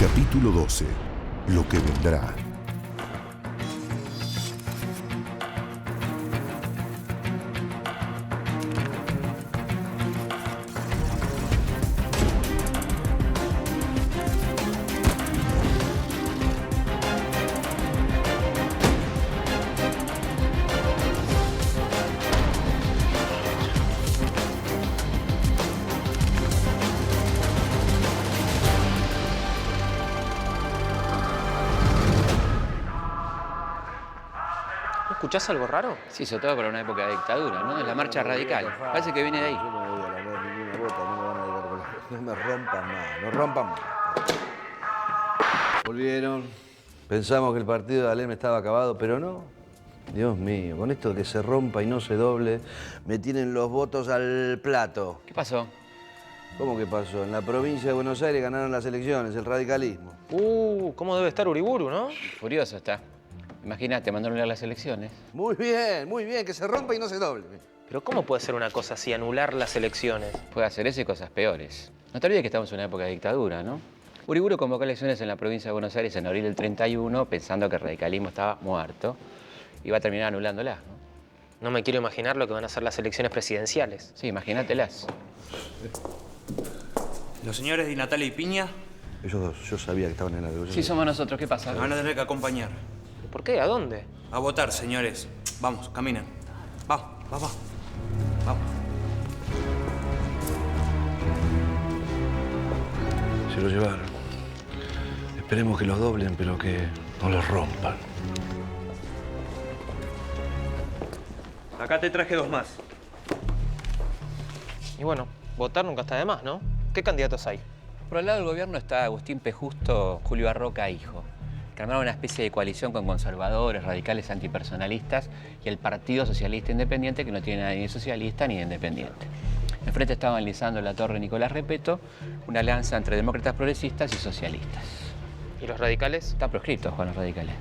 Capítulo 12. Lo que vendrá. ¿Escuchás algo raro? Sí, sobre todo para una época de dictadura, ¿no? Es la marcha radical. Parece que viene de ahí. Yo no voy a lamer ninguna bota, no me van a dedicar con la... No me rompan más, no rompan más. Volvieron. Pensamos que el partido de Alem estaba acabado, pero no. Dios mío, con esto de que se rompa y no se doble, me tienen los votos al plato. ¿Qué pasó? ¿Cómo que pasó? En la provincia de Buenos Aires ganaron las elecciones, el radicalismo. ¿Cómo debe estar Uriburu, no? Furioso está. Imagínate, mandaron a las elecciones. Muy bien, que se rompa y no se doble. Pero ¿cómo puede ser una cosa así, anular las elecciones? Puede hacer eso y cosas peores. No te olvides que estamos en una época de dictadura, ¿no? Uriburu convocó elecciones en la provincia de Buenos Aires en abril del 31, pensando que el radicalismo estaba muerto. Y va a terminar anulándolas, ¿no? No me quiero imaginar lo que van a ser las elecciones presidenciales. Sí, imagínatelas. ¿Los señores Di Natalia y Piña? Ellos dos, yo sabía que estaban en la negociación. Sí, somos nosotros. ¿Qué pasa? Me van a tener que acompañar. ¿Por qué? ¿A dónde? A votar, señores. Vamos, caminen. Vamos. Vamos. Se lo llevaron. Esperemos que los doblen, pero que no los rompan. Acá te traje dos más. Y bueno, votar nunca está de más, ¿no? ¿Qué candidatos hay? Por el lado del gobierno está Agustín P. Justo, Julio Arroca, hijo, que armaron una especie de coalición con conservadores, radicales, antipersonalistas y el Partido Socialista Independiente, que no tiene nada ni de socialista ni de independiente. Enfrente estaban Lisandro Latorre y Nicolás Repetto, una alianza entre demócratas progresistas y socialistas. ¿Y los radicales? Están proscriptos, Juan, los radicales.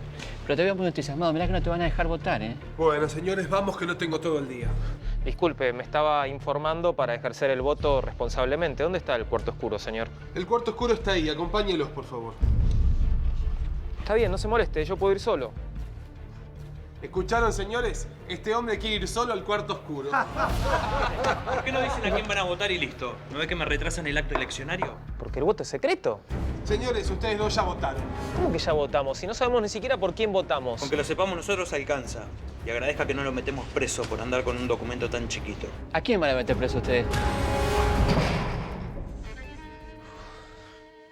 Pero te veo muy entusiasmado, mirá que no te van a dejar votar, ¿eh? Bueno, señores, vamos que no tengo todo el día. Disculpe, me estaba informando para ejercer el voto responsablemente. ¿Dónde está el cuarto oscuro, señor? El cuarto oscuro está ahí, acompáñelos, por favor. Está bien, no se moleste, yo puedo ir solo. ¿Escucharon, señores? Este hombre quiere ir solo al cuarto oscuro. ¿Por qué no dicen a quién van a votar y listo? ¿No ves que me retrasan el acto eleccionario? Porque el voto es secreto. Señores, ustedes dos ya votaron. ¿Cómo que ya votamos? Si no sabemos ni siquiera por quién votamos. Con que lo sepamos nosotros alcanza. Y agradezca que no lo metemos preso por andar con un documento tan chiquito. ¿A quién van a meter preso ustedes?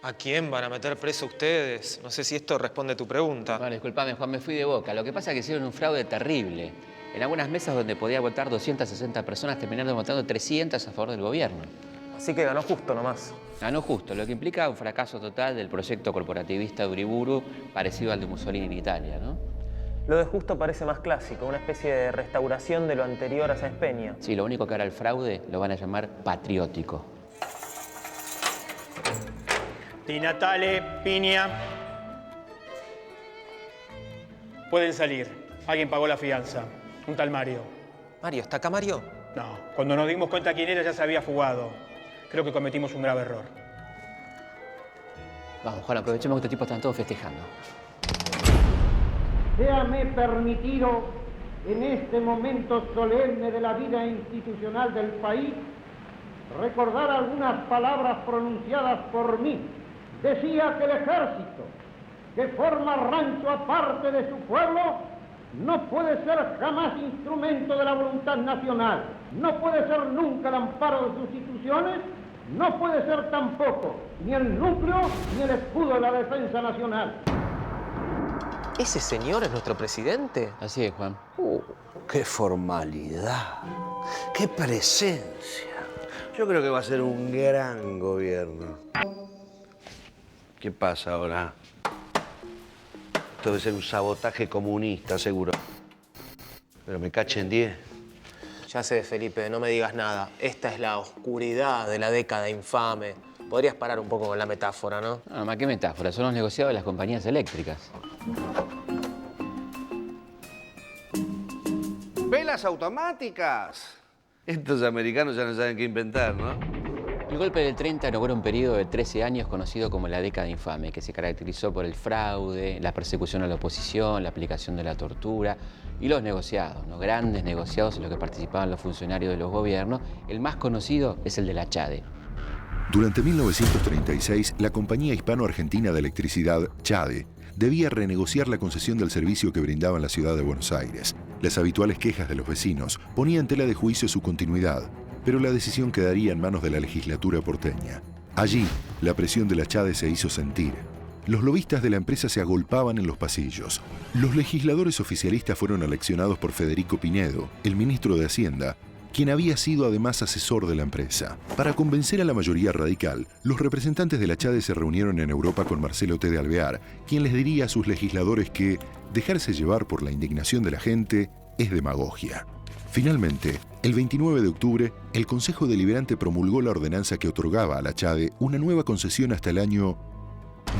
¿A quién van a meter preso ustedes? No sé si esto responde a tu pregunta. Bueno, disculpame, Juan, me fui de boca. Lo que pasa es que hicieron un fraude terrible. En algunas mesas donde podía votar 260 personas, terminaron votando 300 a favor del gobierno. Así que ganó justo nomás. Ganó justo, lo que implica un fracaso total del proyecto corporativista de Uriburu, parecido al de Mussolini en Italia, ¿no? Lo de justo parece más clásico, una especie de restauración de lo anterior a Sáenz Peña. Sí, lo único que ahora el fraude lo van a llamar patriótico. Di Natale, Piña. Pueden salir. Alguien pagó la fianza. Un tal Mario. Mario, ¿está acá Mario? No, cuando nos dimos cuenta quién era ya se había fugado. Creo que cometimos un grave error. Vamos, Juan, aprovechemos que estos tipos están todos festejando. Séame permitido, en este momento solemne de la vida institucional del país, recordar algunas palabras pronunciadas por mí. Decía que el ejército, que forma rancho aparte de su pueblo, no puede ser jamás instrumento de la voluntad nacional, no puede ser nunca el amparo de sus instituciones, no puede ser tampoco ni el núcleo ni el escudo de la defensa nacional. ¿Ese señor es nuestro presidente? Así es, Juan. ¡Qué formalidad! ¡Qué presencia! Yo creo que va a ser un gran gobierno. ¿Qué pasa ahora? Esto debe ser un sabotaje comunista, seguro. Pero me cachen 10. Ya sé, Felipe, no me digas nada. Esta es la oscuridad de la década infame. Podrías parar un poco con la metáfora, ¿no? No, más que metáfora, son los negociados de las compañías eléctricas. ¡Velas automáticas! Estos americanos ya no saben qué inventar, ¿no? El golpe del 30 inauguró un periodo de 13 años conocido como la década infame, que se caracterizó por el fraude, la persecución a la oposición, la aplicación de la tortura y los negociados, ¿no? Grandes negociados en los que participaban los funcionarios de los gobiernos. El más conocido es el de la CHADE. Durante 1936, la Compañía Hispano-Argentina de Electricidad, CHADE, debía renegociar la concesión del servicio que brindaba en la ciudad de Buenos Aires. Las habituales quejas de los vecinos ponían en tela de juicio su continuidad, pero la decisión quedaría en manos de la legislatura porteña. Allí, la presión de la CHADE se hizo sentir. Los lobistas de la empresa se agolpaban en los pasillos. Los legisladores oficialistas fueron aleccionados por Federico Pinedo, el ministro de Hacienda, quien había sido además asesor de la empresa. Para convencer a la mayoría radical, los representantes de la CHADE se reunieron en Europa con Marcelo T. de Alvear, quien les diría a sus legisladores que dejarse llevar por la indignación de la gente es demagogia. Finalmente, el 29 de octubre, el Consejo Deliberante promulgó la ordenanza que otorgaba a la CHADE una nueva concesión hasta el año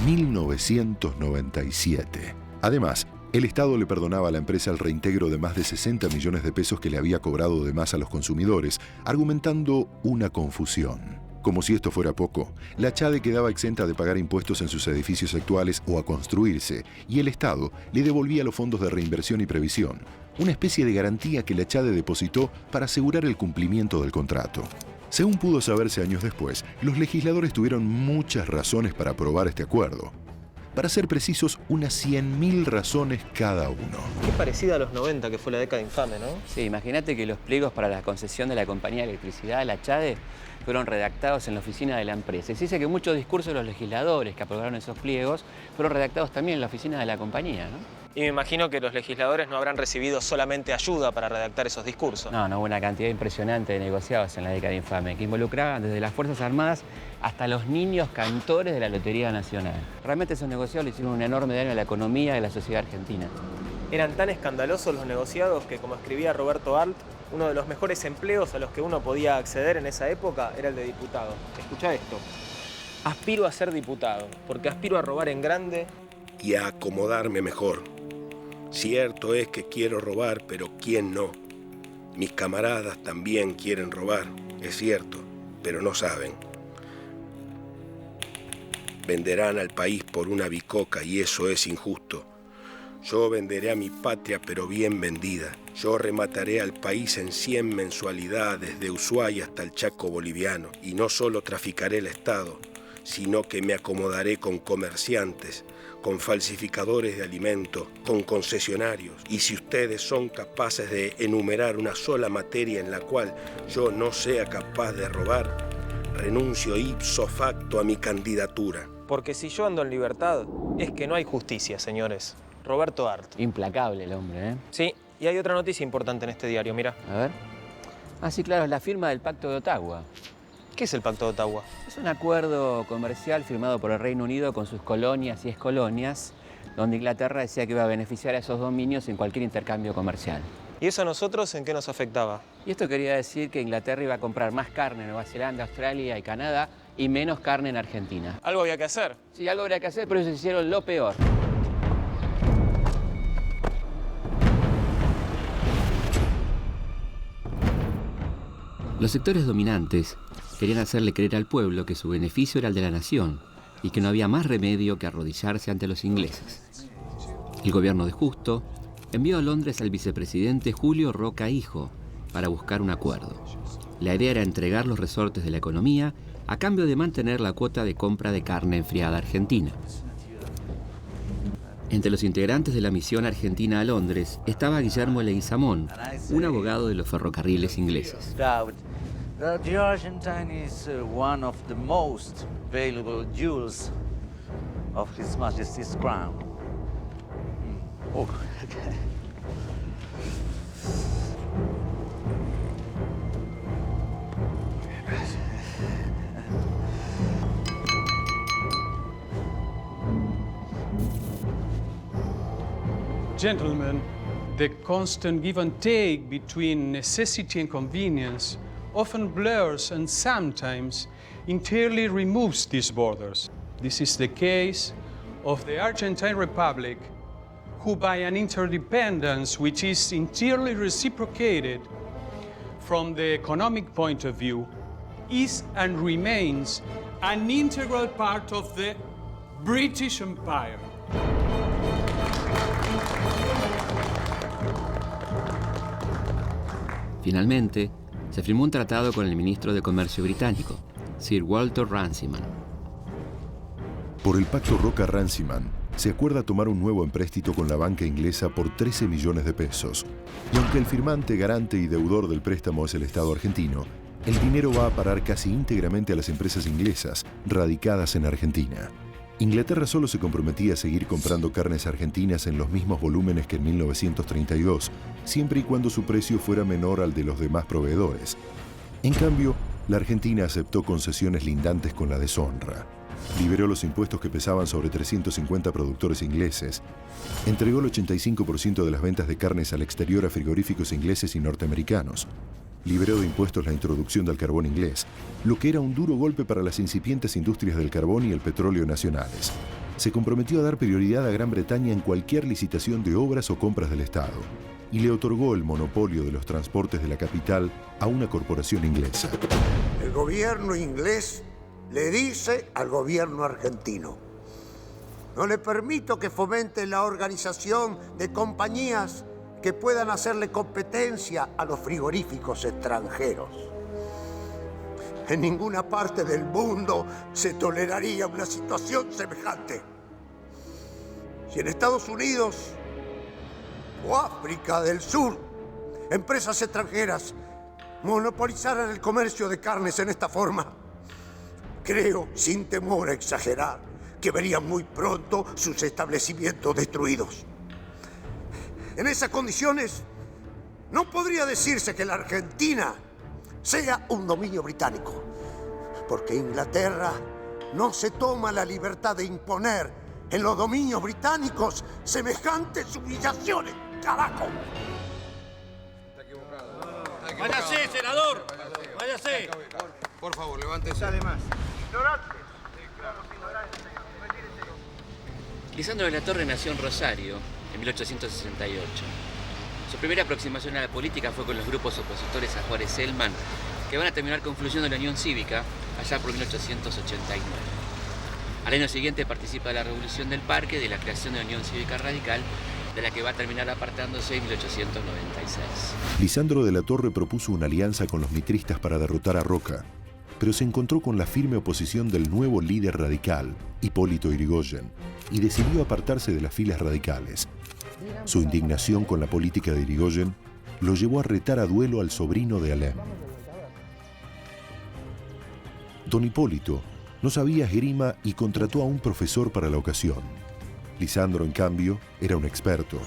1997. Además, el Estado le perdonaba a la empresa el reintegro de más de 60 millones de pesos que le había cobrado de más a los consumidores, argumentando una confusión. Como si esto fuera poco, la CHADE quedaba exenta de pagar impuestos en sus edificios actuales o a construirse, y el Estado le devolvía los fondos de reinversión y previsión, una especie de garantía que la CHADE depositó para asegurar el cumplimiento del contrato. Según pudo saberse años después, los legisladores tuvieron muchas razones para aprobar este acuerdo. Para ser precisos, unas 100.000 razones cada uno. Qué parecida a los 90, que fue la década infame, ¿no? Sí, imagínate que los pliegos para la concesión de la Compañía de Electricidad, la CHADE, fueron redactados en la oficina de la empresa. Y se dice que muchos discursos de los legisladores que aprobaron esos pliegos fueron redactados también en la oficina de la compañía, ¿no? Y me imagino que los legisladores no habrán recibido solamente ayuda para redactar esos discursos. No, hubo una cantidad impresionante de negociados en la década infame, que involucraban desde las Fuerzas Armadas hasta los niños cantores de la Lotería Nacional. Realmente esos negociados le hicieron un enorme daño a la economía de la sociedad argentina. Eran tan escandalosos los negociados que, como escribía Roberto Arlt, uno de los mejores empleos a los que uno podía acceder en esa época era el de diputado. Escuchá esto. Aspiro a ser diputado, porque aspiro a robar en grande y a acomodarme mejor. Cierto es que quiero robar, pero ¿quién no? Mis camaradas también quieren robar, es cierto, pero no saben. Venderán al país por una bicoca y eso es injusto. Yo venderé a mi patria, pero bien vendida. Yo remataré al país en 100 mensualidades, de Ushuaia hasta el Chaco boliviano. Y no solo traficaré el Estado, sino que me acomodaré con comerciantes, con falsificadores de alimentos, con concesionarios. Y si ustedes son capaces de enumerar una sola materia en la cual yo no sea capaz de robar, renuncio ipso facto a mi candidatura. Porque si yo ando en libertad, es que no hay justicia, señores. Roberto Arlt. Implacable el hombre, ¿eh? Sí, y hay otra noticia importante en este diario, mira. A ver. Ah, sí, claro, es la firma del Pacto de Ottawa. ¿Qué es el Pacto de Ottawa? Es un acuerdo comercial firmado por el Reino Unido con sus colonias y excolonias, donde Inglaterra decía que iba a beneficiar a esos dominios en cualquier intercambio comercial. ¿Y eso a nosotros en qué nos afectaba? Y esto quería decir que Inglaterra iba a comprar más carne en Nueva Zelanda, Australia y Canadá y menos carne en Argentina. Algo había que hacer. Sí, algo habría que hacer, pero ellos hicieron lo peor. Los sectores dominantes querían hacerle creer al pueblo que su beneficio era el de la nación y que no había más remedio que arrodillarse ante los ingleses. El gobierno de Justo envió a Londres al vicepresidente Julio Roca Hijo para buscar un acuerdo. La idea era entregar los resortes de la economía a cambio de mantener la cuota de compra de carne enfriada argentina. Entre los integrantes de la misión argentina a Londres estaba Guillermo Leguizamón, un abogado de los ferrocarriles ingleses. The Argentine is one of the most valuable jewels of His Majesty's crown. Oh, okay. Gentlemen, the constant give and take between necessity and convenience often blurs and sometimes entirely removes these borders. This is the case of the Argentine Republic, who by an interdependence which is entirely reciprocated from the economic point of view, is and remains an integral part of the British Empire. Finalmente, se firmó un tratado con el ministro de Comercio británico, Sir Walter Runciman. Por el pacto Roca-Runciman, se acuerda tomar un nuevo empréstito con la banca inglesa por 13 millones de pesos. Y aunque el firmante, garante y deudor del préstamo es el Estado argentino, el dinero va a parar casi íntegramente a las empresas inglesas radicadas en Argentina. Inglaterra solo se comprometía a seguir comprando carnes argentinas en los mismos volúmenes que en 1932, siempre y cuando su precio fuera menor al de los demás proveedores. En cambio, la Argentina aceptó concesiones lindantes con la deshonra. Liberó los impuestos que pesaban sobre 350 productores ingleses. Entregó el 85% de las ventas de carnes al exterior a frigoríficos ingleses y norteamericanos. Liberó de impuestos la introducción del carbón inglés, lo que era un duro golpe para las incipientes industrias del carbón y el petróleo nacionales. Se comprometió a dar prioridad a Gran Bretaña en cualquier licitación de obras o compras del Estado y le otorgó el monopolio de los transportes de la capital a una corporación inglesa. El gobierno inglés le dice al gobierno argentino: no le permito que fomente la organización de compañías que puedan hacerle competencia a los frigoríficos extranjeros. En ninguna parte del mundo se toleraría una situación semejante. Si en Estados Unidos o África del Sur empresas extranjeras monopolizaran el comercio de carnes en esta forma, creo, sin temor a exagerar, que verían muy pronto sus establecimientos destruidos. En esas condiciones, no podría decirse que la Argentina sea un dominio británico, porque Inglaterra no se toma la libertad de imponer en los dominios británicos semejantes humillaciones. ¡Carajo! ¡Váyase, senador! ¡Váyase! Por favor, levántese. Además, Lisandro de la Torre nació en Rosario en 1868. Su primera aproximación a la política fue con los grupos opositores a Juárez Celman, que van a terminar confluyendo en la Unión Cívica allá por 1889. Al año siguiente participa de la Revolución del Parque, de la creación de la Unión Cívica Radical, de la que va a terminar apartándose en 1896. Lisandro de la Torre propuso una alianza con los mitristas para derrotar a Roca, pero se encontró con la firme oposición del nuevo líder radical, Hipólito Yrigoyen, y decidió apartarse de las filas radicales. Su indignación con la política de Yrigoyen lo llevó a retar a duelo al sobrino de Alem. Don Hipólito no sabía esgrima y contrató a un profesor para la ocasión. Lisandro, en cambio, era un experto.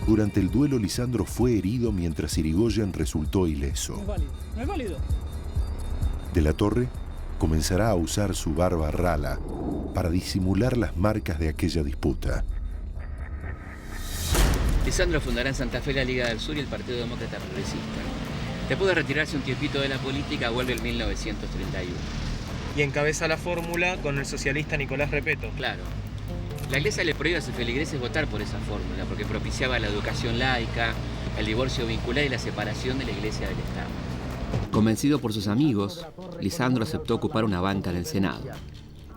Durante el duelo, Lisandro fue herido mientras Yrigoyen resultó ileso. No es válido. De la Torre comenzará a usar su barba rala para disimular las marcas de aquella disputa. Lisandro fundará en Santa Fe la Liga del Sur y el Partido Demócrata Progresista. Después de retirarse un tiempito de la política, vuelve en 1931. Y encabeza la fórmula con el socialista Nicolás Repetto. Claro. La Iglesia le prohíbe a sus feligreses votar por esa fórmula, porque propiciaba la educación laica, el divorcio vincular y la separación de la Iglesia del Estado. Convencido por sus amigos, Lisandro aceptó ocupar una banca en el Senado.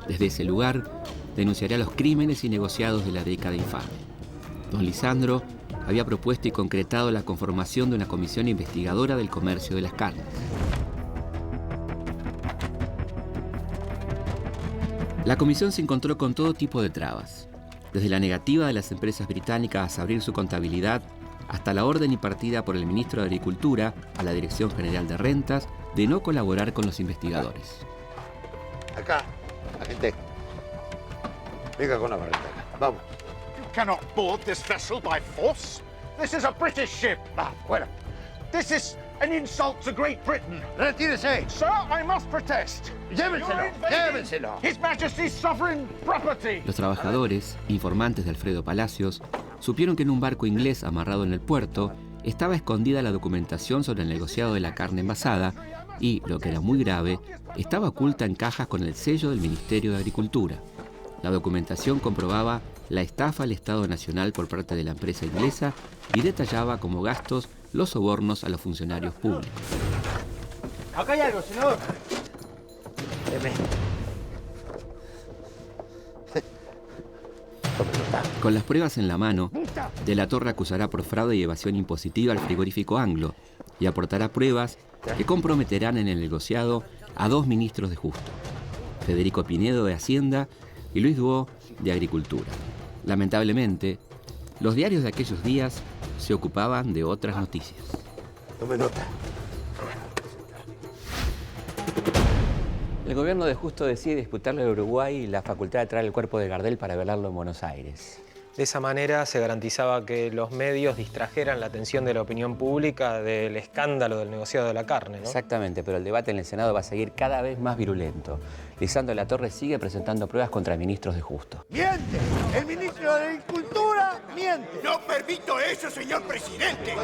Desde ese lugar, denunciaría los crímenes y negociados de la década infame. Don Lisandro había propuesto y concretado la conformación de una comisión investigadora del comercio de las carnes. La comisión se encontró con todo tipo de trabas, desde la negativa de las empresas británicas a abrir su contabilidad hasta la orden impartida por el ministro de Agricultura a la Dirección General de Rentas de no colaborar con los investigadores. Acá, agente. Venga con la barreta. Vamos. You cannot board this vessel by force. This is a British ship. Bueno. This is an insult to Great Britain. Retírese. Sir, I must protest. Llévenselo, llévenselo. His Majesty's sovereign property. Los trabajadores, informantes de Alfredo Palacios, supieron que en un barco inglés amarrado en el puerto estaba escondida la documentación sobre el negociado de la carne envasada y, lo que era muy grave, estaba oculta en cajas con el sello del Ministerio de Agricultura. La documentación comprobaba la estafa al Estado Nacional por parte de la empresa inglesa y detallaba como gastos los sobornos a los funcionarios públicos. Acá hay algo, senador. Con las pruebas en la mano, De la Torre acusará por fraude y evasión impositiva al frigorífico Anglo y aportará pruebas que comprometerán en el negociado a 2 ministros de Justo, Federico Pinedo de Hacienda y Luis Duó de Agricultura. Lamentablemente, los diarios de aquellos días se ocupaban de otras noticias. Tome nota. El gobierno de Justo decide disputarle a Uruguay la facultad de traer el cuerpo de Gardel para velarlo en Buenos Aires. De esa manera se garantizaba que los medios distrajeran la atención de la opinión pública del escándalo del negociado de la carne, ¿no? Exactamente, pero el debate en el Senado va a seguir cada vez más virulento. Lisandro de la Torre sigue presentando pruebas contra ministros de Justo. ¡Miente! ¡El ministro de Agricultura miente! No permito eso, señor presidente.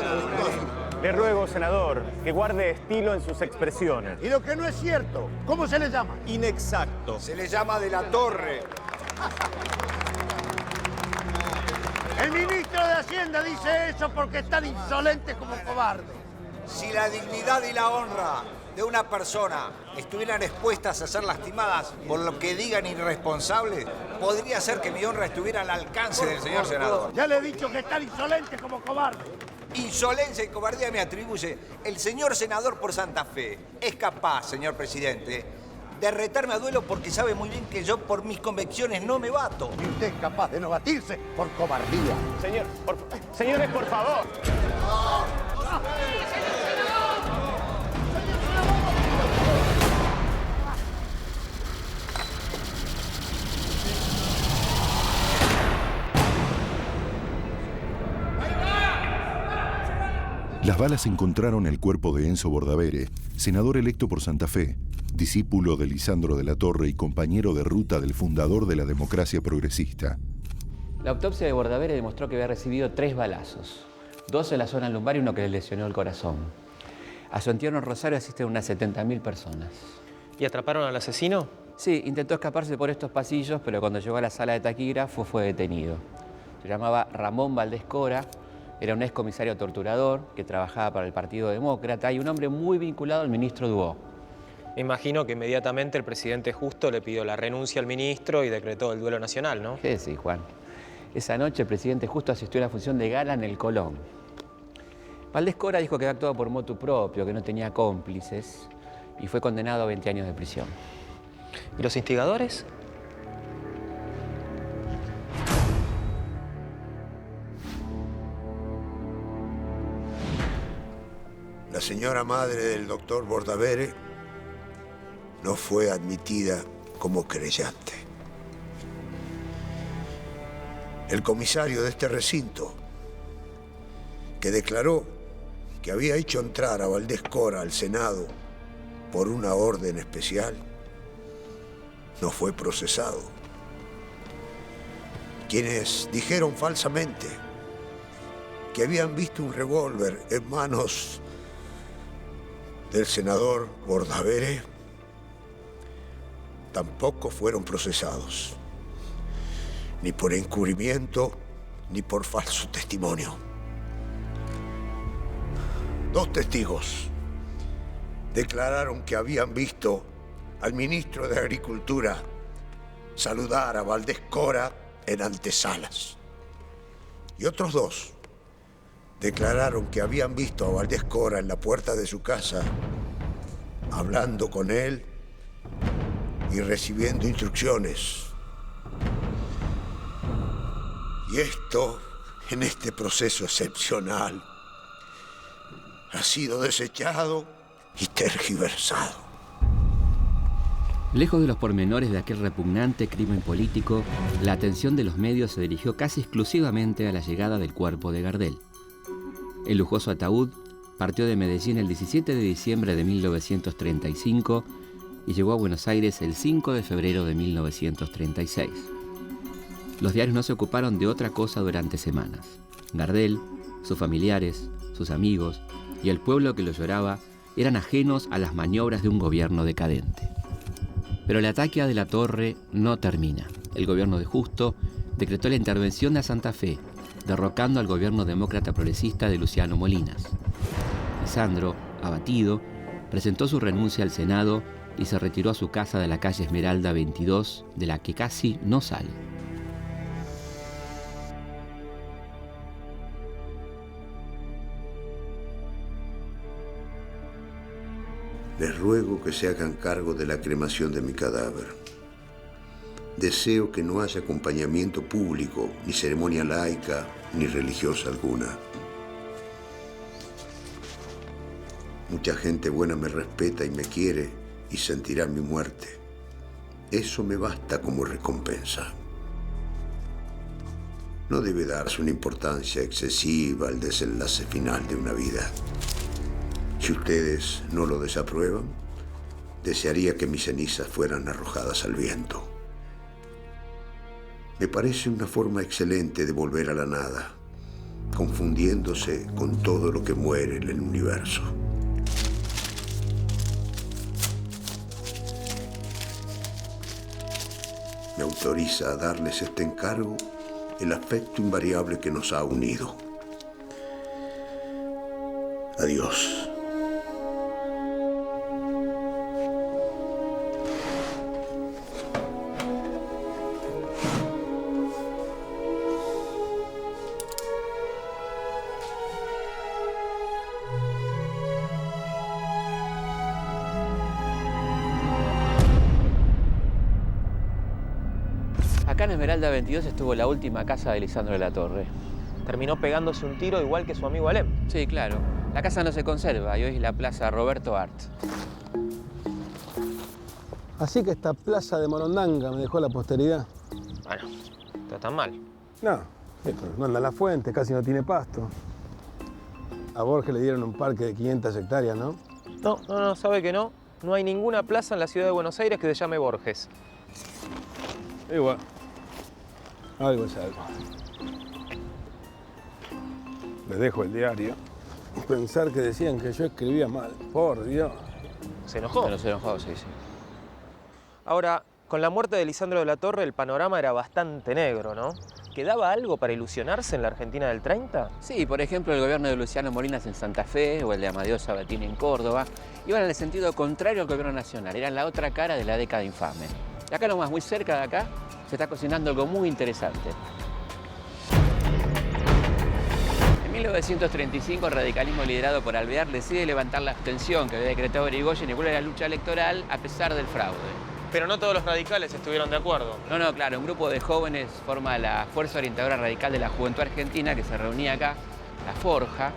Le ruego, senador, que guarde estilo en sus expresiones. Y lo que no es cierto, ¿cómo se le llama? Inexacto. Se le llama de la Torre. El ministro de Hacienda dice eso porque es tan insolente como cobarde. Si la dignidad y la honra de una persona estuvieran expuestas a ser lastimadas por lo que digan irresponsables, podría ser que mi honra estuviera al alcance del señor senador. Ya le he dicho que es tan insolente como cobarde. Insolencia y cobardía me atribuye el señor senador por Santa Fe. Es capaz, señor presidente, de retarme a duelo porque sabe muy bien que yo por mis convicciones no me bato. Y usted es capaz de no batirse por cobardía. Señores, por favor. Las balas encontraron el cuerpo de Enzo Bordavere, senador electo por Santa Fe, discípulo de Lisandro de la Torre y compañero de ruta del fundador de la democracia progresista. La autopsia de Bordavere demostró que había recibido 3 balazos, 2 en la zona lumbar y uno que le lesionó el corazón. A su entierro en Rosario asisten unas 70.000 personas. ¿Y atraparon al asesino? Sí, intentó escaparse por estos pasillos, pero cuando llegó a la sala de taquígrafo fue detenido. Se llamaba Ramón Valdés Cora, era un excomisario torturador que trabajaba para el Partido Demócrata y un hombre muy vinculado al ministro Duó. Me imagino que inmediatamente el presidente Justo le pidió la renuncia al ministro y decretó el duelo nacional, ¿no? ¿Qué decís, Juan? Esa noche el presidente Justo asistió a la función de gala en el Colón. Valdés Cora dijo que había actuado por motu propio, que no tenía cómplices y fue condenado a 20 años de prisión. ¿Y los instigadores? La señora madre del doctor Bordavere no fue admitida como creyente. El comisario de este recinto, que declaró que había hecho entrar a Valdés Cora al Senado por una orden especial, no fue procesado. Quienes dijeron falsamente que habían visto un revólver en manos del senador Bordavere tampoco fueron procesados, ni por encubrimiento ni por falso testimonio. Dos testigos declararon que habían visto al ministro de Agricultura saludar a Valdés Cora en antesalas. Y otros dos declararon que habían visto a Valdés Cora en la puerta de su casa, hablando con él y recibiendo instrucciones. Y esto, en este proceso excepcional, ha sido desechado y tergiversado. Lejos de los pormenores de aquel repugnante crimen político, la atención de los medios se dirigió casi exclusivamente a la llegada del cuerpo de Gardel. El lujoso ataúd partió de Medellín el 17 de diciembre de 1935 y llegó a Buenos Aires el 5 de febrero de 1936. Los diarios no se ocuparon de otra cosa durante semanas. Gardel, sus familiares, sus amigos y el pueblo que lo lloraba eran ajenos a las maniobras de un gobierno decadente. Pero el ataque a De la Torre no termina. El gobierno de Justo decretó la intervención de Santa Fe, derrocando al gobierno demócrata progresista de Luciano Molinas. Lisandro, abatido, presentó su renuncia al Senado y se retiró a su casa de la calle Esmeralda 22, de la que casi no sale. Les ruego que se hagan cargo de la cremación de mi cadáver. Deseo que no haya acompañamiento público, ni ceremonia laica, ni religiosa alguna. Mucha gente buena me respeta y me quiere y sentirá mi muerte. Eso me basta como recompensa. No debe darse una importancia excesiva al desenlace final de una vida. Si ustedes no lo desaprueban, desearía que mis cenizas fueran arrojadas al viento. Me parece una forma excelente de volver a la nada, confundiéndose con todo lo que muere en el universo. Me autoriza a darles este encargo el afecto invariable que nos ha unido. Adiós. Acá en Esmeralda 22 estuvo la última casa de Lisandro de la Torre. Terminó pegándose un tiro igual que su amigo Alem. Sí, claro. La casa no se conserva y hoy es la plaza Roberto Art. Así que esta plaza de Morondanga me dejó la posteridad. Bueno, está tan mal. No, no anda en la fuente, casi no tiene pasto. A Borges le dieron un parque de 500 hectáreas, ¿no? No, sabe que no. No hay ninguna plaza en la ciudad de Buenos Aires que se llame Borges. Igual. Algo es algo. Les dejo el diario. Pensar que decían que yo escribía mal. Por Dios. ¿Se enojó? Pero se enojó, sí. Ahora, con la muerte de Lisandro de la Torre, el panorama era bastante negro, ¿no? ¿Quedaba algo para ilusionarse en la Argentina del 30? Sí, por ejemplo, el gobierno de Luciano Molinas en Santa Fe o el de Amadeo Sabatini en Córdoba iban en el sentido contrario al gobierno nacional. Eran la otra cara de la década infame. Y acá nomás, muy cerca de acá, se está cocinando algo muy interesante. En 1935, el radicalismo liderado por Alvear decide levantar la abstención que había decretado Irigoyen y vuelve a la lucha electoral a pesar del fraude. Pero no todos los radicales estuvieron de acuerdo. No, claro, un grupo de jóvenes forma la Fuerza Orientadora Radical de la Juventud Argentina que se reunía acá, la Forja,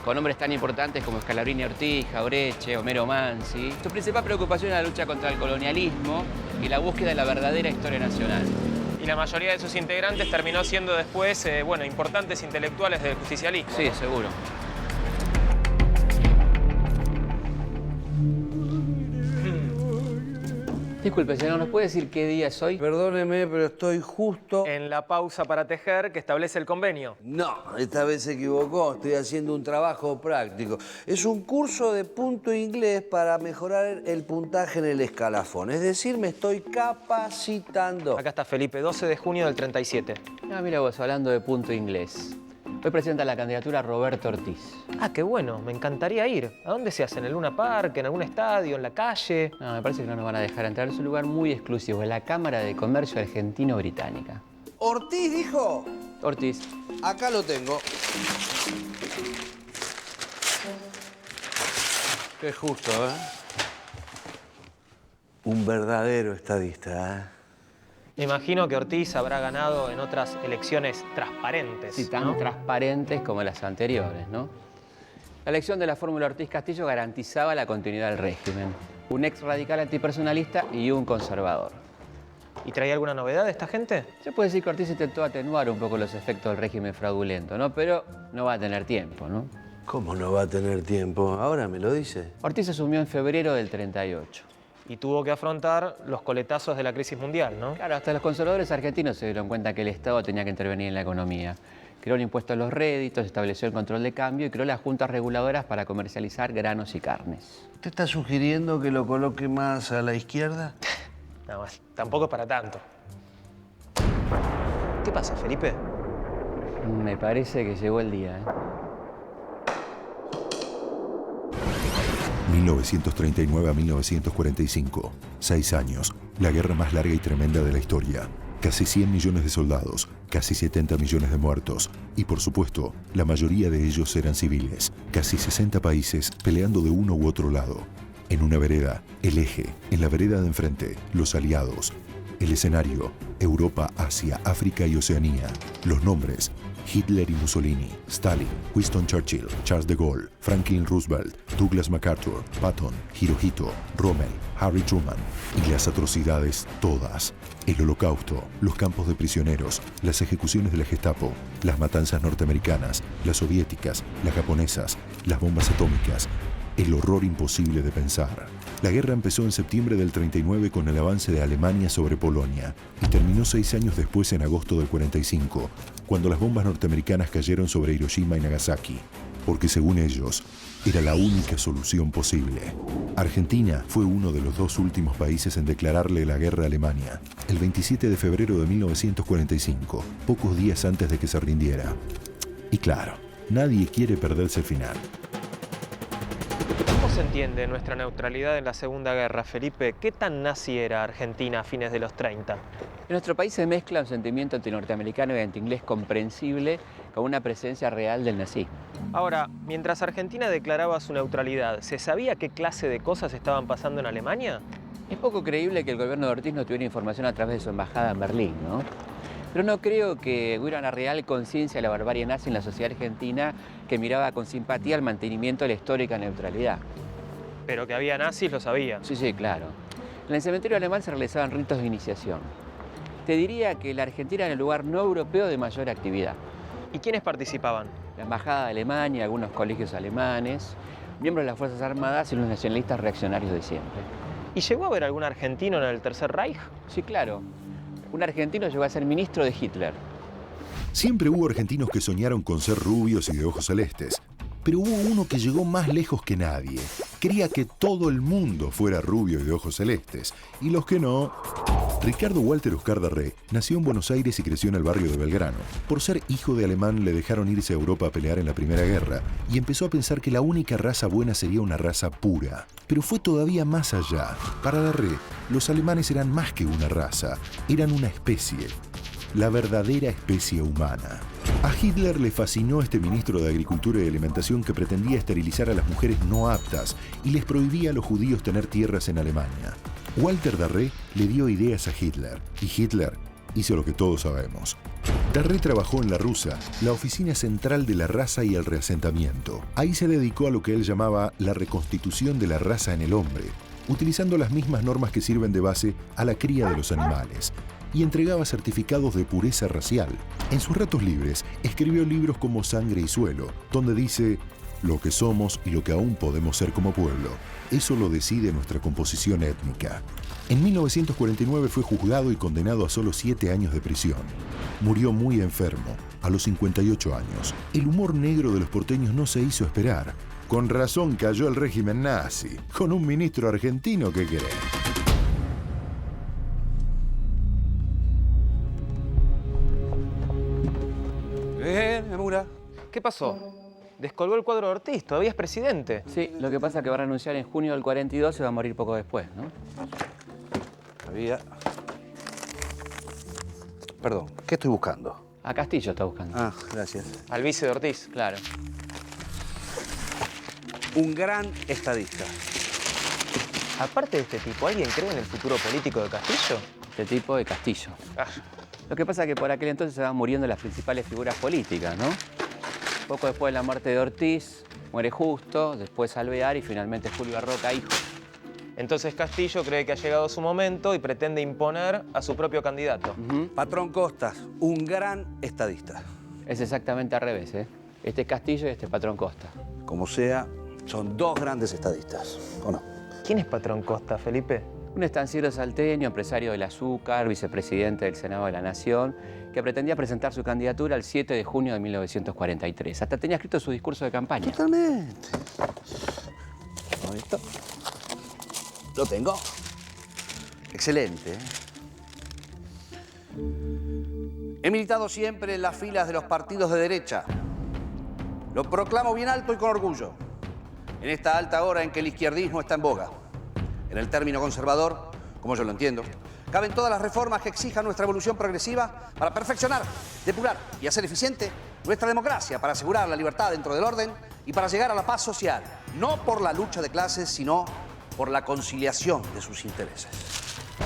con hombres tan importantes como Scalabrini Ortiz, Jaureche, Homero Mansi. Su principal preocupación era la lucha contra el colonialismo y la búsqueda de la verdadera historia nacional. Y la mayoría de sus integrantes terminó siendo después, importantes intelectuales del justicialismo. Sí, seguro. Disculpe, señor, ¿nos puede decir qué día es hoy? Perdóneme, pero estoy justo... En la pausa para tejer que establece el convenio. No, esta vez se equivocó. Estoy haciendo un trabajo práctico. Es un curso de punto inglés para mejorar el puntaje en el escalafón. Es decir, me estoy capacitando. Acá está Felipe, 12 de junio del 37. Ah, mira vos, hablando de punto inglés. Hoy presenta la candidatura Roberto Ortiz. Ah, qué bueno, me encantaría ir. ¿A dónde se hace? ¿En el Luna Park? ¿En algún estadio? ¿En la calle? No, me parece que no nos van a dejar entrar. Es un lugar muy exclusivo, en la Cámara de Comercio Argentino-Británica. ¿Ortiz dijo? Ortiz. Acá lo tengo. Qué justo, ¿eh? Un verdadero estadista, ¿eh? Me imagino que Ortiz habrá ganado en otras elecciones transparentes. Sí, tan transparentes como las anteriores, ¿no? La elección de la fórmula Ortiz-Castillo garantizaba la continuidad del régimen. Un ex radical antipersonalista y un conservador. ¿Y traía alguna novedad de esta gente? Se puede decir que Ortiz intentó atenuar un poco los efectos del régimen fraudulento, ¿no? Pero no va a tener tiempo, ¿no? ¿Cómo no va a tener tiempo? Ahora me lo dice. Ortiz asumió en febrero del 38. Y tuvo que afrontar los coletazos de la crisis mundial, ¿no? Claro, hasta los conservadores argentinos se dieron cuenta que el Estado tenía que intervenir en la economía. Creó el impuesto a los réditos, estableció el control de cambio y creó las juntas reguladoras para comercializar granos y carnes. ¿Usted está sugiriendo que lo coloque más a la izquierda? Nada más, tampoco es para tanto. ¿Qué pasa, Felipe? Me parece que llegó el día, ¿eh? 1939 a 1945. 6 años. La guerra más larga y tremenda de la historia. Casi 100 millones de soldados, casi 70 millones de muertos. Y por supuesto, la mayoría de ellos eran civiles. Casi 60 países peleando de uno u otro lado. En una vereda, el eje. En la vereda de enfrente, los aliados. El escenario, Europa, Asia, África y Oceanía. Los nombres, Hitler y Mussolini, Stalin, Winston Churchill, Charles de Gaulle, Franklin Roosevelt, Douglas MacArthur, Patton, Hirohito, Rommel, Harry Truman. Y las atrocidades todas. El Holocausto, los campos de prisioneros, las ejecuciones de la Gestapo, las matanzas norteamericanas, las soviéticas, las japonesas, las bombas atómicas. El horror imposible de pensar. La guerra empezó en septiembre del 39 con el avance de Alemania sobre Polonia y terminó 6 años después en agosto del 45, cuando las bombas norteamericanas cayeron sobre Hiroshima y Nagasaki, porque según ellos, era la única solución posible. Argentina fue uno de los 2 últimos países en declararle la guerra a Alemania, el 27 de febrero de 1945, pocos días antes de que se rindiera. Y claro, nadie quiere perderse el final. ¿Cómo se entiende nuestra neutralidad en la Segunda Guerra, Felipe? ¿Qué tan nazi era Argentina a fines de los 30? En nuestro país se mezcla un sentimiento antinorteamericano y antiinglés comprensible con una presencia real del nazismo. Ahora, mientras Argentina declaraba su neutralidad, ¿se sabía qué clase de cosas estaban pasando en Alemania? Es poco creíble que el gobierno de Ortiz no tuviera información a través de su embajada en Berlín, ¿no? Pero no creo que hubiera una real conciencia de la barbarie nazi en la sociedad argentina que miraba con simpatía el mantenimiento de la histórica neutralidad. Pero que había nazis lo sabía. Sí, sí, claro. En el cementerio alemán se realizaban ritos de iniciación. Te diría que la Argentina era el lugar no europeo de mayor actividad. ¿Y quiénes participaban? La embajada de Alemania, algunos colegios alemanes, miembros de las Fuerzas Armadas y los nacionalistas reaccionarios de siempre. ¿Y llegó a haber algún argentino en el Tercer Reich? Sí, claro. Un argentino llegó a ser ministro de Hitler. Siempre hubo argentinos que soñaron con ser rubios y de ojos celestes, pero hubo uno que llegó más lejos que nadie. Quería que todo el mundo fuera rubio y de ojos celestes, y los que no... Ricardo Walter Oscar Darré nació en Buenos Aires y creció en el barrio de Belgrano. Por ser hijo de alemán le dejaron irse a Europa a pelear en la Primera Guerra y empezó a pensar que la única raza buena sería una raza pura. Pero fue todavía más allá. Para Darré, los alemanes eran más que una raza, eran una especie. La verdadera especie humana. A Hitler le fascinó este ministro de Agricultura y Alimentación que pretendía esterilizar a las mujeres no aptas y les prohibía a los judíos tener tierras en Alemania. Walter Darré le dio ideas a Hitler y Hitler hizo lo que todos sabemos. Darré trabajó en la Rusa, la oficina central de la raza y el reasentamiento. Ahí se dedicó a lo que él llamaba la reconstitución de la raza en el hombre, utilizando las mismas normas que sirven de base a la cría de los animales, y entregaba certificados de pureza racial. En sus ratos libres escribió libros como Sangre y Suelo, donde dice: lo que somos y lo que aún podemos ser como pueblo, eso lo decide nuestra composición étnica. En 1949 fue juzgado y condenado a solo 7 años de prisión. Murió muy enfermo, a los 58 años. El humor negro de los porteños no se hizo esperar. Con razón cayó el régimen nazi, con un ministro argentino que querés. Bien, Emura. ¿Qué pasó? Descolgó el cuadro de Ortiz, todavía es presidente. Sí, lo que pasa es que va a renunciar en junio del 42 y va a morir poco después, ¿no? Perdón, ¿qué estoy buscando? A Castillo está buscando. Ah, gracias. Al vice de Ortiz. Claro. Un gran estadista. Aparte de este tipo, ¿alguien cree en el futuro político de Castillo? Este tipo de Castillo. Ah. Lo que pasa es que por aquel entonces se van muriendo las principales figuras políticas, ¿no? Poco después de la muerte de Ortiz, muere Justo, después Alvear y finalmente Julio Arroca, hijo. Entonces Castillo cree que ha llegado su momento y pretende imponer a su propio candidato. Patrón Costas, un gran estadista. Es exactamente al revés, ¿eh? Este es Castillo y este es Patrón Costa. Como sea, son dos grandes estadistas, ¿o no? ¿Quién es Patrón Costa, Felipe? Un estanciero salteño, empresario del azúcar, vicepresidente del Senado de la Nación, que pretendía presentar su candidatura el 7 de junio de 1943. Hasta tenía escrito su discurso de campaña. Totalmente. ¿Esto? Lo tengo. Excelente, ¿eh? He militado siempre en las filas de los partidos de derecha. Lo proclamo bien alto y con orgullo. En esta alta hora en que el izquierdismo está en boga. En el término conservador, como yo lo entiendo, caben todas las reformas que exijan nuestra evolución progresiva para perfeccionar, depurar y hacer eficiente nuestra democracia, para asegurar la libertad dentro del orden y para llegar a la paz social, no por la lucha de clases, sino por la conciliación de sus intereses.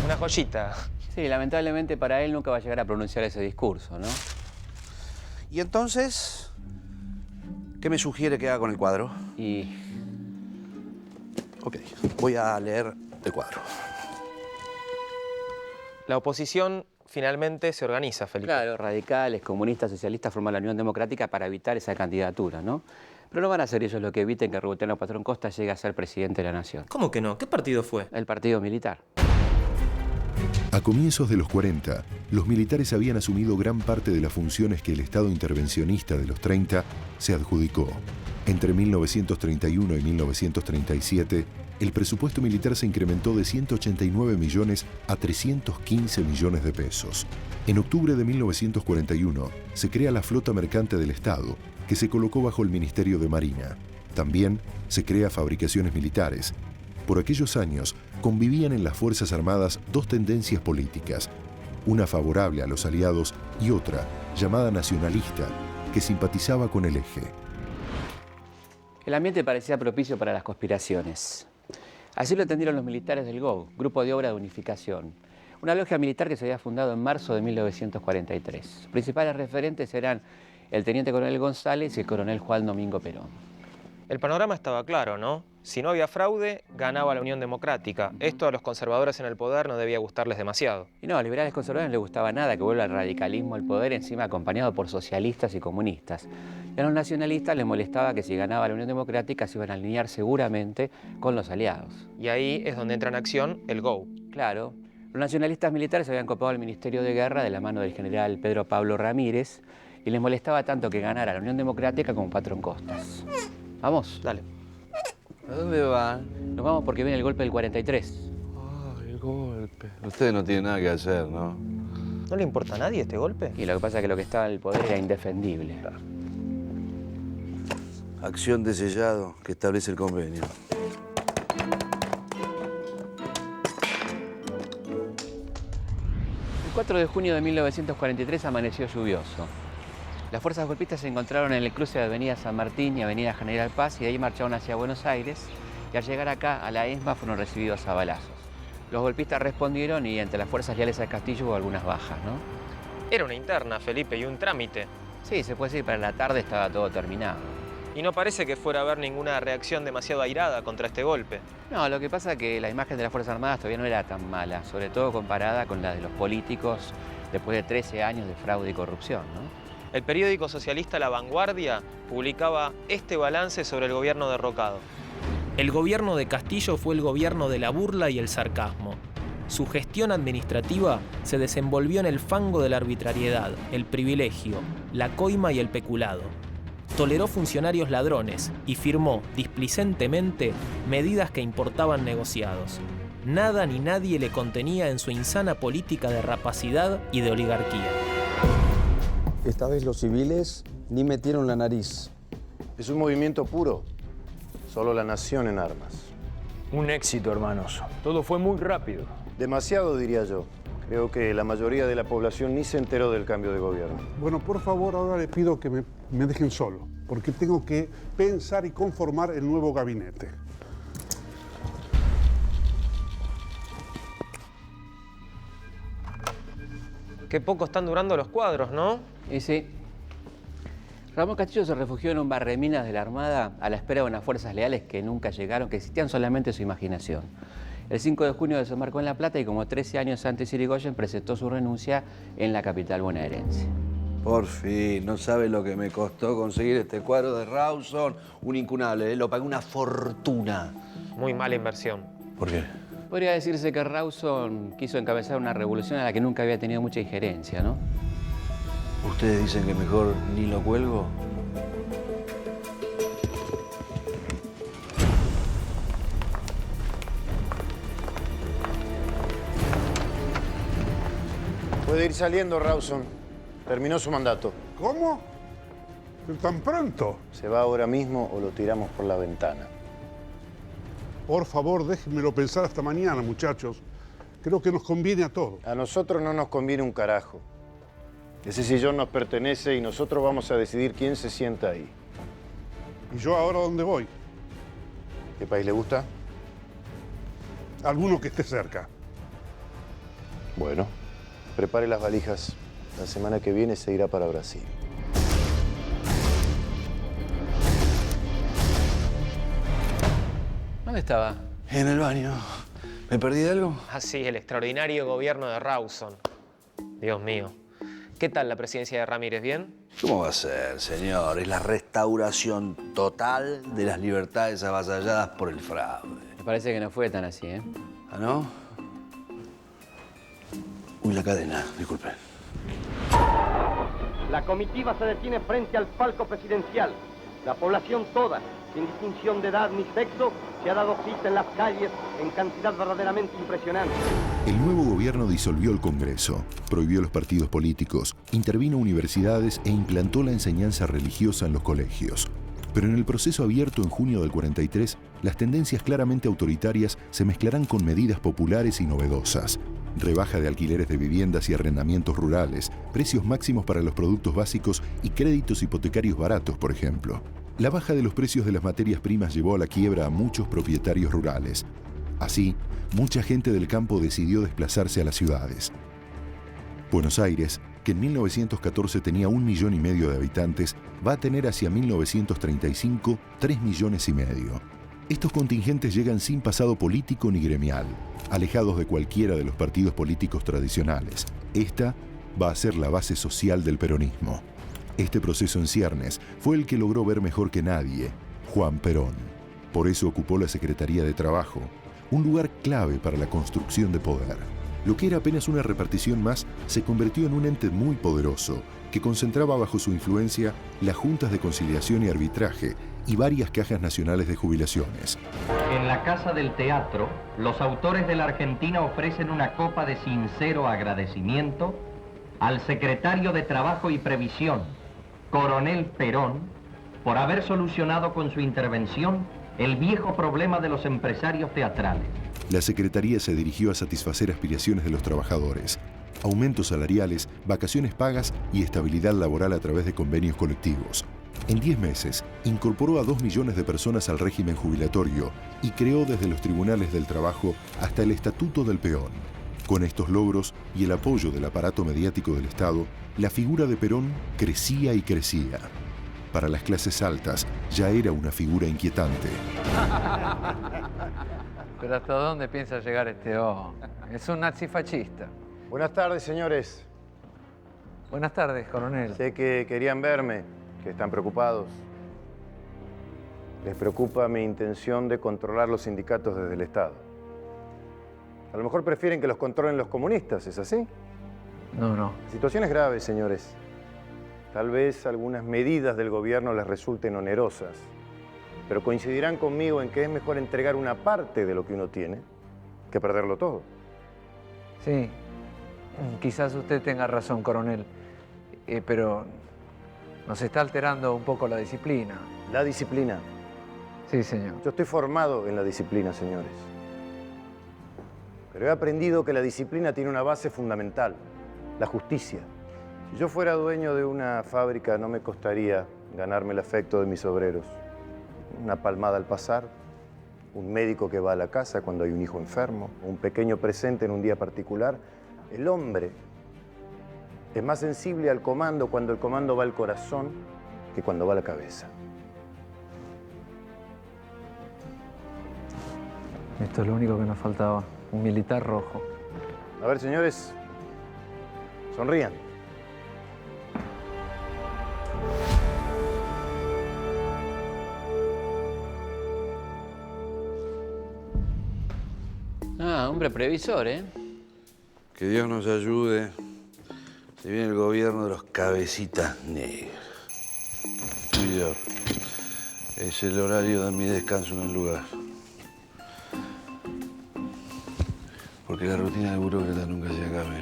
Una joyita. Sí, lamentablemente para él nunca va a llegar a pronunciar ese discurso, ¿no? Y entonces, ¿qué me sugiere que haga con el cuadro? Ok, voy a leer el cuadro. La oposición finalmente se organiza, Felipe. Claro, radicales, comunistas, socialistas forman la Unión Democrática para evitar esa candidatura, ¿no? Pero no van a ser ellos los que eviten que Roberto Patrón Costa llegue a ser presidente de la Nación. ¿Cómo que no? ¿Qué partido fue? El Partido Militar. A comienzos de los 40, los militares habían asumido gran parte de las funciones que el Estado intervencionista de los 30 se adjudicó. Entre 1931 y 1937, el presupuesto militar se incrementó de 189 millones a 315 millones de pesos. En octubre de 1941, se crea la Flota Mercante del Estado, que se colocó bajo el Ministerio de Marina. También se crea Fabricaciones Militares. Por aquellos años, convivían en las Fuerzas Armadas dos tendencias políticas, una favorable a los aliados y otra, llamada nacionalista, que simpatizaba con el eje. El ambiente parecía propicio para las conspiraciones. Así lo entendieron los militares del GOU, Grupo de Obra de Unificación, una logia militar que se había fundado en marzo de 1943. Sus principales referentes eran el teniente coronel González y el coronel Juan Domingo Perón. El panorama estaba claro, ¿no? Si no había fraude, ganaba la Unión Democrática. Esto a los conservadores en el poder no debía gustarles demasiado. Y no, a los liberales conservadores no les gustaba nada que vuelva el radicalismo al poder, encima acompañado por socialistas y comunistas. Y a los nacionalistas les molestaba que si ganaba la Unión Democrática se iban a alinear seguramente con los aliados. Y ahí es donde entra en acción el GOU. Claro. Los nacionalistas militares habían copado el Ministerio de Guerra de la mano del general Pedro Pablo Ramírez y les molestaba tanto que ganara la Unión Democrática como Patrón Costas. ¿Vamos? Dale. ¿A dónde van? Nos vamos porque viene el golpe del 43. Ay, el golpe. Ustedes no tienen nada que hacer, ¿no? ¿No le importa a nadie este golpe? Y lo que pasa es que lo que estaba en el poder era indefendible. Acción de sellado que establece el convenio. El 4 de junio de 1943 amaneció lluvioso. Las fuerzas golpistas se encontraron en el cruce de Avenida San Martín y Avenida General Paz y de ahí marcharon hacia Buenos Aires y al llegar acá a la ESMA fueron recibidos a balazos. Los golpistas respondieron y entre las fuerzas leales al Castillo hubo algunas bajas, ¿no? Era una interna, Felipe, y un trámite. Sí, se puede decir, para la tarde estaba todo terminado. Y no parece que fuera a haber ninguna reacción demasiado airada contra este golpe. No, lo que pasa es que la imagen de las Fuerzas Armadas todavía no era tan mala, sobre todo comparada con la de los políticos después de 13 años de fraude y corrupción, ¿no? El periódico socialista La Vanguardia publicaba este balance sobre el gobierno derrocado. El gobierno de Castillo fue el gobierno de la burla y el sarcasmo. Su gestión administrativa se desenvolvió en el fango de la arbitrariedad, el privilegio, la coima y el peculado. Toleró funcionarios ladrones y firmó displicentemente medidas que importaban negociados. Nada ni nadie le contenía en su insana política de rapacidad y de oligarquía. Esta vez los civiles Ni metieron la nariz. Es un movimiento puro. Solo la nación en armas. Un éxito, hermanos. Todo fue muy rápido. Demasiado, diría yo. Creo que la mayoría de la población ni se enteró del cambio de gobierno. Bueno, por favor, ahora le pido que me dejen solo, porque tengo que pensar y conformar el nuevo gabinete. Qué poco están durando los cuadros, ¿no? Y sí. Ramón Castillo se refugió en un barreminas de la Armada a la espera de unas fuerzas leales que nunca llegaron, que existían solamente en su imaginación. El 5 de junio desembarcó en La Plata y como 13 años antes Irigoyen presentó su renuncia en la capital bonaerense. Por fin, no sabe lo que me costó conseguir este cuadro de Rawson, un incunable, lo pagué una fortuna. Muy mala inversión. ¿Por qué? Podría decirse que Rawson quiso encabezar una revolución a la que nunca había tenido mucha injerencia, ¿no? ¿Ustedes dicen que mejor ni lo cuelgo? Puede ir saliendo, Rawson. Terminó su mandato. ¿Cómo? ¿Tan pronto? Se va ahora mismo o lo tiramos por la ventana. Por favor, déjenmelo pensar hasta mañana, muchachos. Creo que nos conviene a todos. A nosotros no nos conviene un carajo. Ese sillón nos pertenece y nosotros vamos a decidir quién se sienta ahí. ¿Y yo ahora dónde voy? ¿Qué país le gusta? Alguno que esté cerca. Bueno, prepare las valijas. La semana que viene se irá para Brasil. ¿Dónde estaba? En el baño. ¿Me perdí de algo? Ah, sí, el extraordinario gobierno de Rawson. Dios mío. ¿Qué tal la presidencia de Ramírez? ¿Bien? ¿Cómo va a ser, señor? Es la restauración total de las libertades avasalladas por el fraude. Me parece que no fue tan así, ¿eh? ¿Ah, no? Uy, la cadena, disculpe. La comitiva se detiene frente al palco presidencial. La población toda, sin distinción de edad ni sexo, se ha dado cita en las calles en cantidad verdaderamente impresionante. El nuevo gobierno disolvió el Congreso, prohibió los partidos políticos, intervino universidades e implantó la enseñanza religiosa en los colegios. Pero en el proceso abierto en junio del 43, las tendencias claramente autoritarias se mezclarán con medidas populares y novedosas. Rebaja de alquileres de viviendas y arrendamientos rurales, precios máximos para los productos básicos y créditos hipotecarios baratos, por ejemplo. La baja de los precios de las materias primas llevó a la quiebra a muchos propietarios rurales. Así, mucha gente del campo decidió desplazarse a las ciudades. Buenos Aires, que en 1914 tenía 1,5 millones de habitantes, va a tener hacia 1935 3,5 millones. Estos contingentes llegan sin pasado político ni gremial, alejados de cualquiera de los partidos políticos tradicionales. Esta va a ser la base social del peronismo. Este proceso en ciernes fue el que logró ver mejor que nadie Juan Perón. Por eso ocupó la Secretaría de Trabajo, un lugar clave para la construcción de poder. Lo que era apenas una repartición más se convirtió en un ente muy poderoso que concentraba bajo su influencia las juntas de conciliación y arbitraje y varias cajas nacionales de jubilaciones. En la Casa del Teatro, los autores de la Argentina ofrecen una copa de sincero agradecimiento al secretario de Trabajo y Previsión, Coronel Perón, por haber solucionado con su intervención el viejo problema de los empresarios teatrales. La Secretaría se dirigió a satisfacer aspiraciones de los trabajadores, aumentos salariales, vacaciones pagas y estabilidad laboral a través de convenios colectivos. En 10 meses, incorporó a 2 millones de personas al régimen jubilatorio y creó desde los tribunales del trabajo hasta el Estatuto del Peón. Con estos logros y el apoyo del aparato mediático del Estado, la figura de Perón crecía y crecía. Para las clases altas, ya era una figura inquietante. ¿Pero hasta dónde piensa llegar este hombre? Es un nazifascista. Buenas tardes, señores. Buenas tardes, coronel. Sé que querían verme, que están preocupados. Les preocupa mi intención de controlar los sindicatos desde el Estado. A lo mejor prefieren que los controlen los comunistas, ¿es así? No. La situación es grave, señores. Tal vez algunas medidas del gobierno les resulten onerosas, pero coincidirán conmigo en que es mejor entregar una parte de lo que uno tiene que perderlo todo. Sí, quizás usted tenga razón, coronel, pero Nos está alterando un poco la disciplina. ¿La disciplina? Sí, señor. Yo estoy formado en la disciplina, señores. Pero he aprendido que la disciplina tiene una base fundamental, la justicia. Si yo fuera dueño de una fábrica, no me costaría ganarme el afecto de mis obreros. Una palmada al pasar, un médico que va a la casa cuando hay un hijo enfermo, un pequeño presente en un día particular. El hombre es más sensible al comando cuando el comando va al corazón que cuando va a la cabeza. Esto es lo único que nos faltaba, un militar rojo. A ver, señores, sonrían. Ah, hombre previsor, ¿eh? Que Dios nos ayude. Se viene el gobierno de los cabecitas negras. Cuidado. Es el horario de mi descanso en el lugar. Porque la rutina de burócrata nunca se acabe.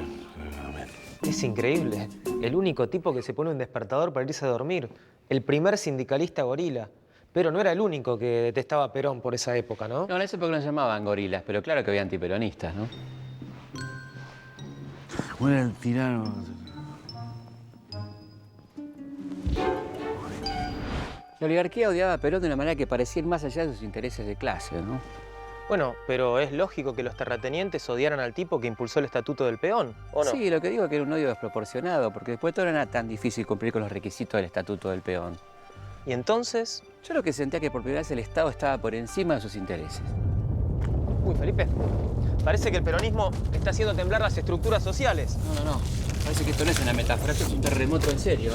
Amén. Es increíble. El único tipo que se pone un despertador para irse a dormir. El primer sindicalista gorila. Pero no era el único que detestaba a Perón por esa época, ¿no? No, en esa época no se llamaban gorilas, pero claro que había antiperonistas, ¿no? Bueno, el tirano. La oligarquía odiaba a Perón de una manera que parecía ir más allá de sus intereses de clase, ¿no? Bueno, pero es lógico que los terratenientes odiaran al tipo que impulsó el Estatuto del Peón, ¿o no? Sí, lo que digo es que era un odio desproporcionado, porque después de todo no era tan difícil cumplir con los requisitos del Estatuto del Peón. ¿Y entonces? Yo lo que sentía que por primera vez el Estado estaba por encima de sus intereses. Uy, Felipe, parece que el peronismo está haciendo temblar las estructuras sociales. No. Parece que esto no es una metáfora, esto es un terremoto en serio, ¿eh?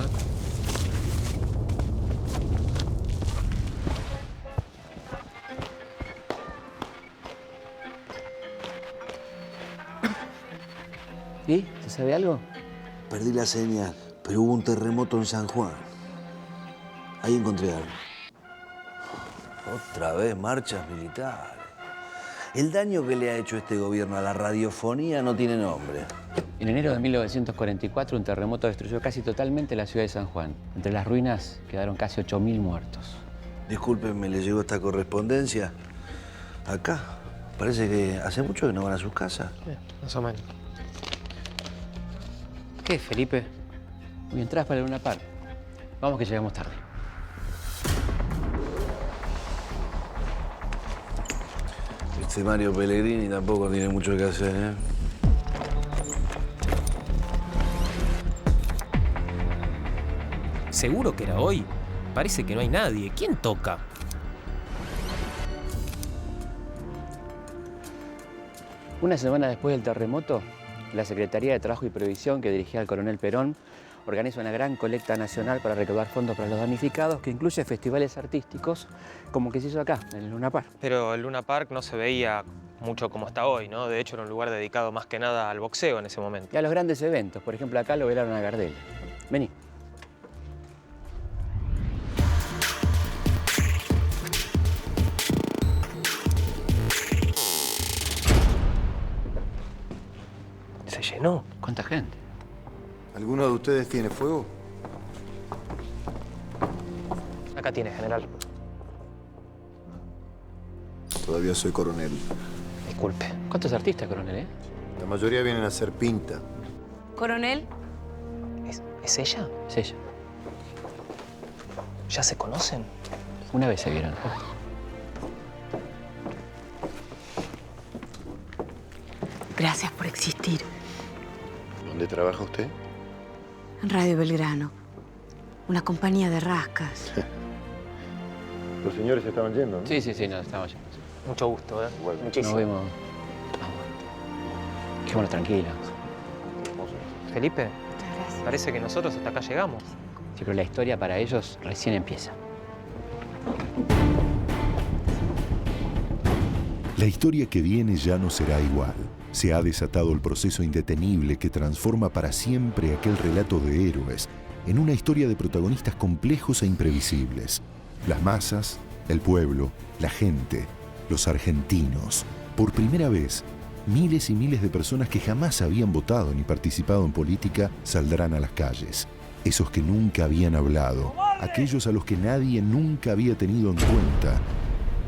¿Y? ¿Se sabe algo? Perdí la señal, pero hubo un terremoto en San Juan. Ahí encontré algo. Otra vez marchas militares. El daño que le ha hecho este gobierno a la radiofonía no tiene nombre. En enero de 1944, un terremoto destruyó casi totalmente la ciudad de San Juan. Entre las ruinas quedaron casi 8.000 muertos. Discúlpenme, ¿le llegó esta correspondencia? Acá. Parece que hace mucho que no van a sus casas. Más o menos. ¿Qué, Felipe? Hoy entrás para el Luna Park. Vamos que llegamos tarde. Este Mario Pellegrini tampoco tiene mucho que hacer, ¿eh? ¿Seguro que era hoy? Parece que no hay nadie. ¿Quién toca? Una semana después del terremoto, la Secretaría de Trabajo y Previsión, que dirigía el coronel Perón, organiza una gran colecta nacional para recaudar fondos para los damnificados, que incluye festivales artísticos, como que se hizo acá, en el Luna Park. Pero el Luna Park no se veía mucho como está hoy, ¿no? De hecho, era un lugar dedicado más que nada al boxeo en ese momento. Y a los grandes eventos. Por ejemplo, acá lo velaron a Gardel. Vení. Se llenó. ¿Cuánta gente? ¿Alguno de ustedes tiene fuego? Acá tiene, general. Todavía soy coronel. Disculpe. ¿Cuántos artistas, coronel, eh? La mayoría vienen a hacer pinta. ¿Coronel? ¿Es ella? Es ella. ¿Ya se conocen? Una vez se vieron. Gracias por existir. ¿Dónde trabaja usted? En Radio Belgrano. Una compañía de rascas. Los señores estaban yendo, ¿no? Sí, nos estamos yendo. Mucho gusto, ¿eh? Bueno, muchísimo. Nos vemos. Quedémonos tranquilos. Felipe, parece que nosotros hasta acá llegamos. Sí, pero la historia para ellos recién empieza. La historia que viene ya no será igual. Se ha desatado el proceso indetenible que transforma para siempre aquel relato de héroes en una historia de protagonistas complejos e imprevisibles. Las masas, el pueblo, la gente, los argentinos. Por primera vez, miles y miles de personas que jamás habían votado ni participado en política saldrán a las calles. Esos que nunca habían hablado, aquellos a los que nadie nunca había tenido en cuenta,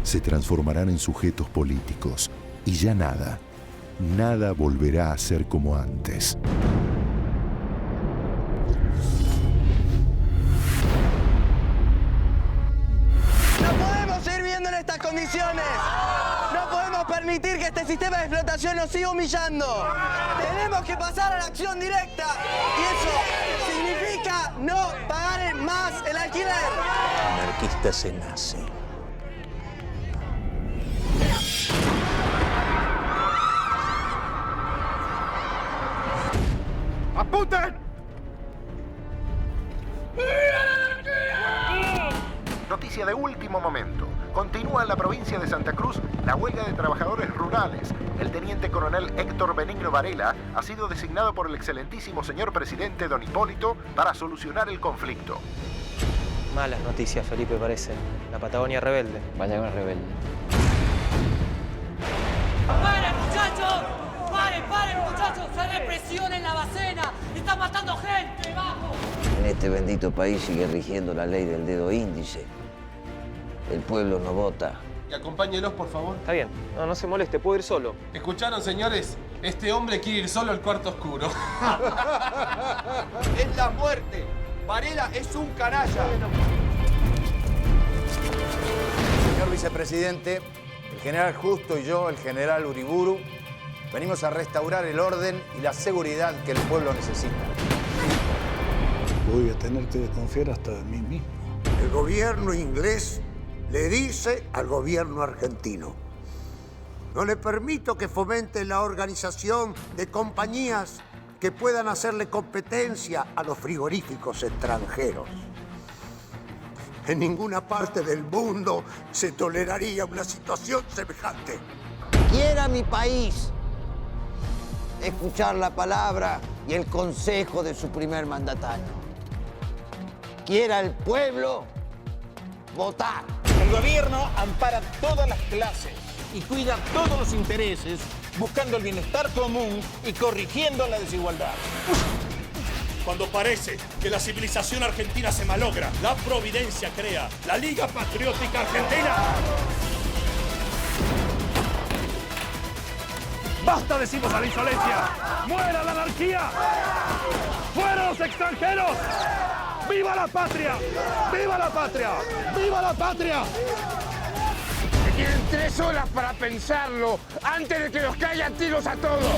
se transformarán en sujetos políticos y ya nada volverá a ser como antes. No podemos seguir viviendo en estas condiciones. No podemos permitir que este sistema de explotación nos siga humillando. Tenemos que pasar a la acción directa y eso significa no pagar más el alquiler. Anarquista se nace. ¡Apunten! Noticia de último momento. Continúa en la provincia de Santa Cruz la huelga de trabajadores rurales. El teniente coronel Héctor Benigno Varela ha sido designado por el excelentísimo señor presidente don Hipólito para solucionar el conflicto. Malas noticias, Felipe, parece. La Patagonia rebelde. Vaya con rebelde. ¡Paren, muchachos! ¡Paren, muchachos! ¡Se represión en la Bacena! ¡Están matando gente! ¡Vamos! En este bendito país sigue rigiendo la ley del dedo índice. El pueblo no vota. Y acompáñelos, por favor. Está bien. No se moleste, puedo ir solo. ¿Escucharon, señores? Este hombre quiere ir solo al cuarto oscuro. Es la muerte. Varela es un canalla. Señor vicepresidente, el general Justo y yo, el general Uriburu, venimos a restaurar el orden y la seguridad que el pueblo necesita. Voy a tener que desconfiar hasta de mí mismo. El gobierno inglés le dice al gobierno argentino: no le permito que fomente la organización de compañías que puedan hacerle competencia a los frigoríficos extranjeros. En ninguna parte del mundo se toleraría una situación semejante. Quiera mi país escuchar la palabra y el consejo de su primer mandatario. Quiera el pueblo votar. El gobierno ampara todas las clases y cuida todos los intereses, buscando el bienestar común y corrigiendo la desigualdad. Cuando parece que la civilización argentina se malogra, la Providencia crea la Liga Patriótica Argentina. ¡Basta, decimos, a la insolencia! ¡Muera la anarquía! ¡Fuera los extranjeros! ¡Viva la patria! ¡Viva la patria! ¡Viva la patria! Tienen 3 horas para pensarlo antes de que nos caigan tiros a todos.